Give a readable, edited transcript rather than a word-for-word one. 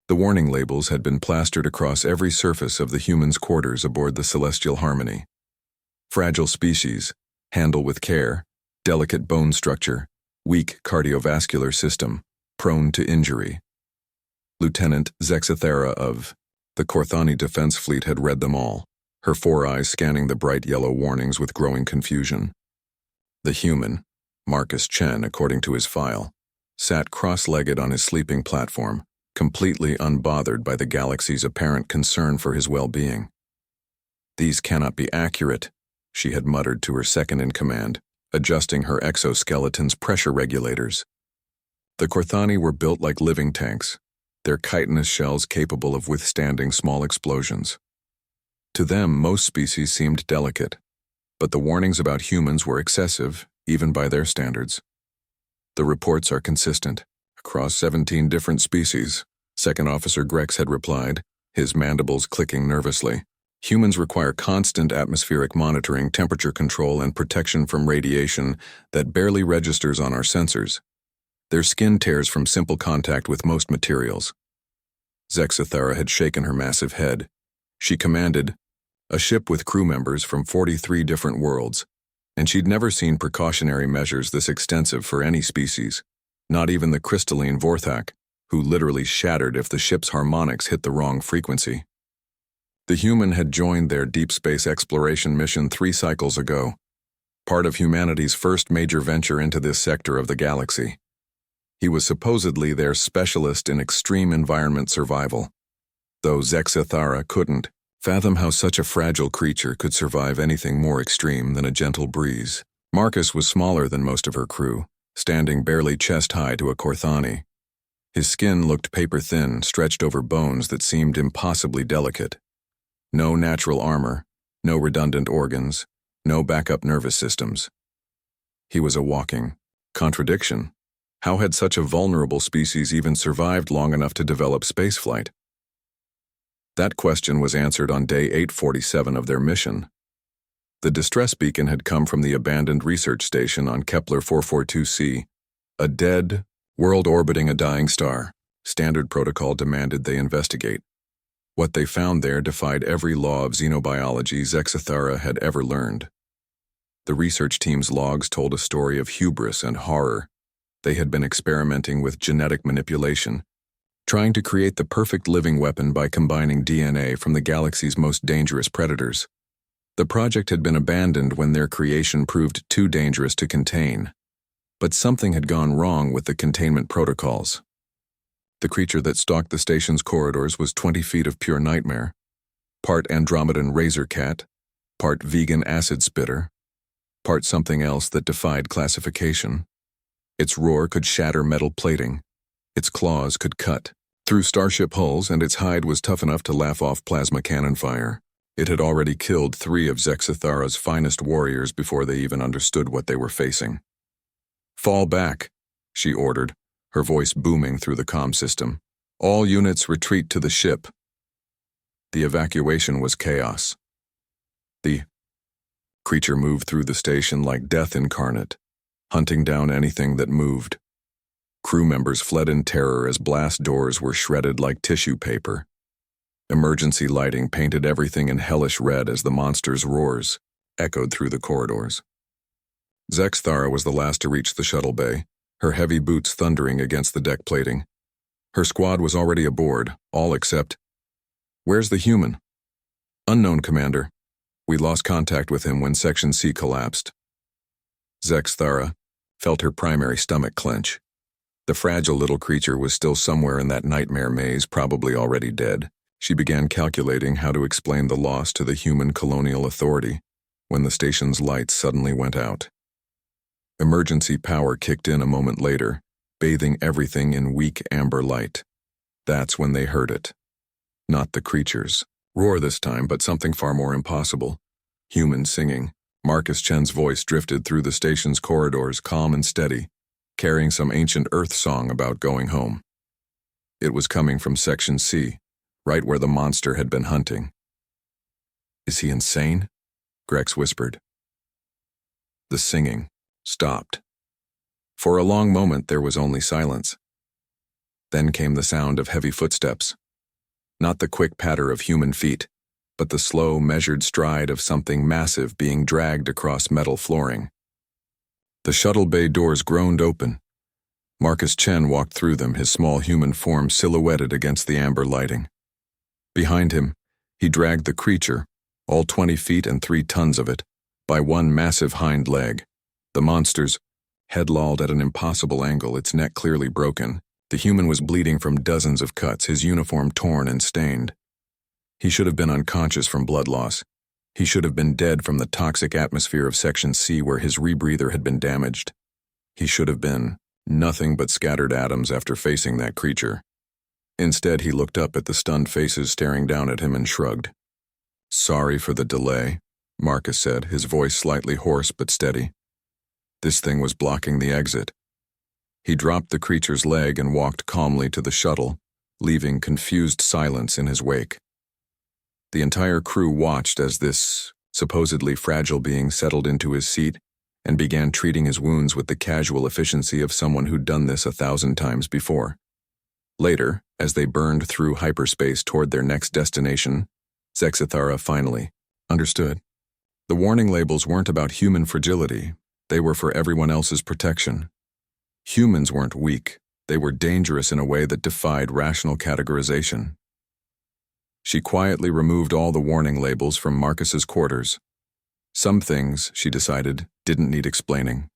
The warning labels had been plastered across every surface of the humans' quarters aboard the Celestial Harmony. Fragile species, handle with care, delicate bone structure, weak cardiovascular system, prone to injury. Lieutenant Zexithera of the Korthani Defense Fleet had read them all, her 4 eyes scanning the bright yellow warnings with growing confusion. The human, Marcus Chen, according to his file, sat cross-legged on his sleeping platform, completely unbothered by the galaxy's apparent concern for his well-being. "These cannot be accurate," she had muttered to her second-in-command, adjusting her exoskeleton's pressure regulators. The Korthani were built like living tanks, their chitinous shells capable of withstanding small explosions. To them, most species seemed delicate, but the warnings about humans were excessive, even by their standards. "The reports are consistent, across 17 different species," Second Officer Grex had replied, his mandibles clicking nervously. "Humans require constant atmospheric monitoring, temperature control, and protection from radiation that barely registers on our sensors. Their skin tears from simple contact with most materials." Zexithera had shaken her massive head. She commanded a ship with crew members from 43 different worlds, and she'd never seen precautionary measures this extensive for any species, not even the crystalline Vorthak, who literally shattered if the ship's harmonics hit the wrong frequency. The human had joined their deep space exploration mission 3 cycles ago, part of humanity's first major venture into this sector of the galaxy. He was supposedly their specialist in extreme environment survival, though Zexithara couldn't fathom how such a fragile creature could survive anything more extreme than a gentle breeze. Marcus was smaller than most of her crew, standing barely chest-high to a Korthani. His skin looked paper-thin, stretched over bones that seemed impossibly delicate. No natural armor, no redundant organs, no backup nervous systems. He was a walking contradiction. How had such a vulnerable species even survived long enough to develop spaceflight? That question was answered on day 847 of their mission. The distress beacon had come from the abandoned research station on Kepler 442c, a dead world orbiting a dying star. Standard protocol demanded they investigate. What they found there defied every law of xenobiology Zexithara had ever learned. The research team's logs told a story of hubris and horror. They had been experimenting with genetic manipulation, trying to create the perfect living weapon by combining DNA from the galaxy's most dangerous predators. The project had been abandoned when their creation proved too dangerous to contain. But something had gone wrong with the containment protocols. The creature that stalked the station's corridors was 20 feet of pure nightmare, part Andromedan razor cat, part vegan acid spitter, part something else that defied classification. Its roar could shatter metal plating. Its claws could cut through starship hulls, and its hide was tough enough to laugh off plasma cannon fire. It had already killed 3 of Zexithara's finest warriors before they even understood what they were facing. "Fall back," she ordered, her voice booming through the comm system. "All units retreat to the ship." The evacuation was chaos. The creature moved through the station like death incarnate, hunting down anything that moved. Crew members fled in terror as blast doors were shredded like tissue paper. Emergency lighting painted everything in hellish red as the monster's roars echoed through the corridors. Zexithara was the last to reach the shuttle bay, her heavy boots thundering against the deck plating. Her squad was already aboard, all except, "Where's the human?" "Unknown, Commander. We lost contact with him when Section C collapsed." Zexithara felt her primary stomach clench. The fragile little creature was still somewhere in that nightmare maze, probably already dead. She began calculating how to explain the loss to the human colonial authority when the station's lights suddenly went out. Emergency power kicked in a moment later, bathing everything in weak amber light. That's when they heard it. Not the creature's roar this time, but something far more impossible. Human singing. Marcus Chen's voice drifted through the station's corridors, calm and steady, carrying some ancient Earth song about going home. It was coming from Section C, right where the monster had been hunting. "Is he insane?" Grex whispered. The singing stopped. For a long moment there was only silence. Then came the sound of heavy footsteps. Not the quick patter of human feet, but the slow, measured stride of something massive being dragged across metal flooring. The shuttle bay doors groaned open. Marcus Chen walked through them, his small human form silhouetted against the amber lighting. Behind him, he dragged the creature, all 20 feet and 3 tons of it, by one massive hind leg. The monster's head lolled at an impossible angle, its neck clearly broken. The human was bleeding from dozens of cuts, his uniform torn and stained. He should have been unconscious from blood loss. He should have been dead from the toxic atmosphere of Section C where his rebreather had been damaged. He should have been nothing but scattered atoms after facing that creature. Instead, he looked up at the stunned faces staring down at him and shrugged. "Sorry for the delay," Marcus said, his voice slightly hoarse but steady. This thing was blocking the exit. He dropped the creature's leg and walked calmly to the shuttle, leaving confused silence in his wake. The entire crew watched as this supposedly fragile being settled into his seat and began treating his wounds with the casual efficiency of someone who'd done this 1,000 times before. Later, as they burned through hyperspace toward their next destination, Zexithara finally understood. The warning labels weren't about human fragility, they were for everyone else's protection. Humans weren't weak, they were dangerous in a way that defied rational categorization. She quietly removed all the warning labels from Marcus's quarters. Some things, she decided, didn't need explaining.